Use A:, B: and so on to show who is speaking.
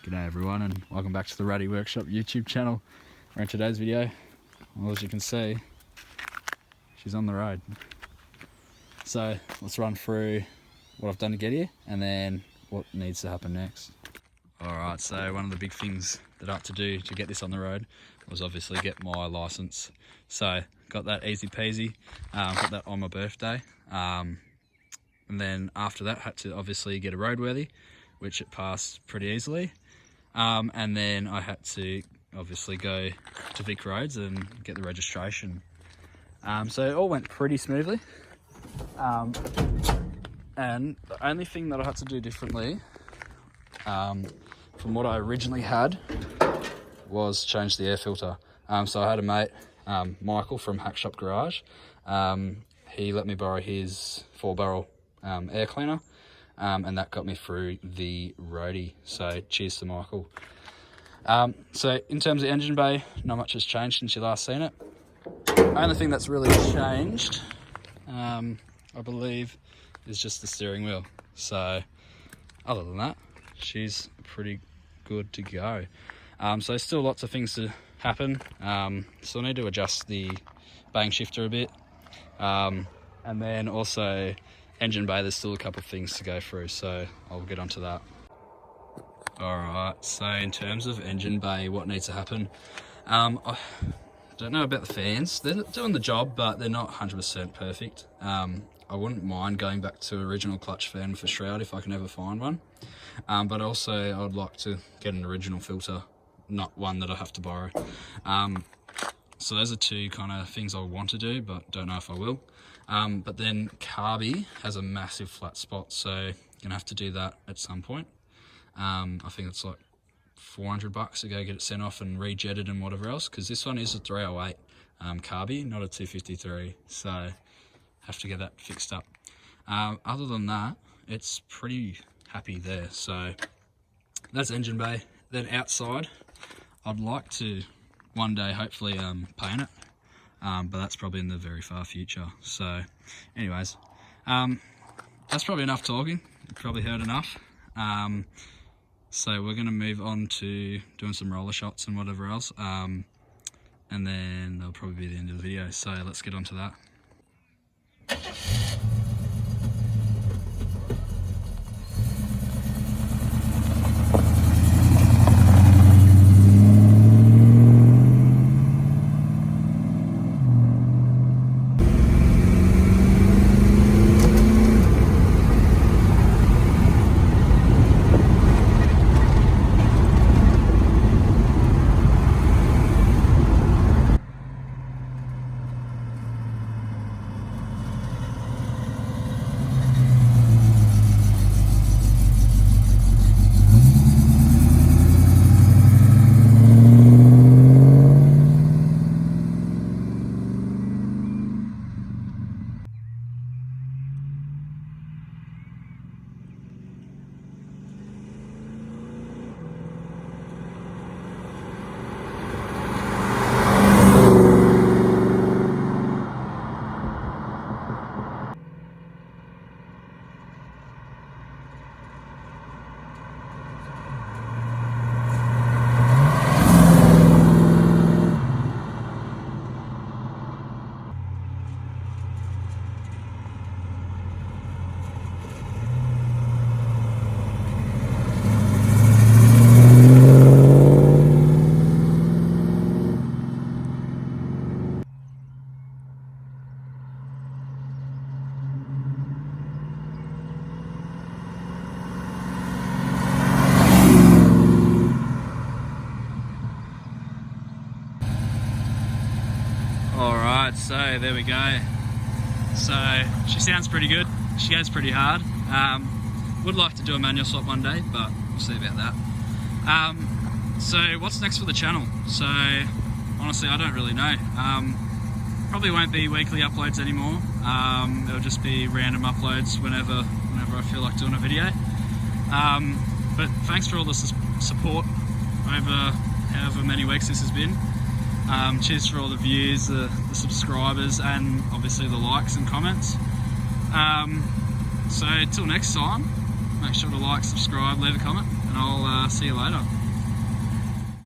A: G'day everyone, and welcome back to the Ratty Workshop YouTube channel. Where in today's video, well, as you can see, she's on the road. So let's run through what I've done to get here and then what needs to happen next. Alright, so one of the big things that I had to do to get this on the road was obviously get my license. So got that easy peasy, got that on my birthday. And then after that had to obviously get a roadworthy, which it passed pretty easily. And then I had to obviously go to Vic Roads and get the registration. So it all went pretty smoothly. And the only thing that I had to do differently from what I originally had was change the air filter. So I had a mate, Michael from Hack Shop Garage. He let me borrow his 4-barrel air cleaner. And that got me through the roadie, so cheers to Michael. So in terms of engine bay, not much has changed since you last seen it. Only thing that's really changed, I believe, is just the steering wheel. So other than that, she's pretty good to go. So still lots of things to happen. So I need to adjust the bang shifter a bit. And then also engine bay, there's still a couple of things to go through, so I'll get onto that. Alright, so in terms of engine bay, what needs to happen? I don't know about the fans. They're doing the job, but they're not 100% perfect. I wouldn't mind going back to original clutch fan for shroud if I can ever find one. But also I would like to get an original filter, not one that I have to borrow. So those are two kind of things I want to do, but don't know if I will. But then carby has a massive flat spot, so you're gonna have to do that at some point. I think it's like $400 to go get it sent off and rejetted and whatever else, because this one is a 308 carby, not a 253, so have to get that fixed up. Other than that, it's pretty happy there. So that's engine bay. Then outside, I'd like to one day hopefully paint it, but that's probably in the very far future. So anyways, that's probably enough talking. You've probably heard enough. So we're going to move on to doing some roller shots and whatever else, and then that'll probably be the end of the video. So let's get on to that. Alright, so there we go. So she sounds pretty good. She goes pretty hard. Would like to do a manual swap one day, but we'll see about that. So what's next for the channel? So honestly, I don't really know. Probably won't be weekly uploads anymore. It'll just be random uploads whenever I feel like doing a video. But thanks for all the support over however many weeks this has been. Cheers for all the views, the subscribers, and obviously the likes and comments. So till next time, Make sure to like, subscribe, leave a comment, and I'll see you later.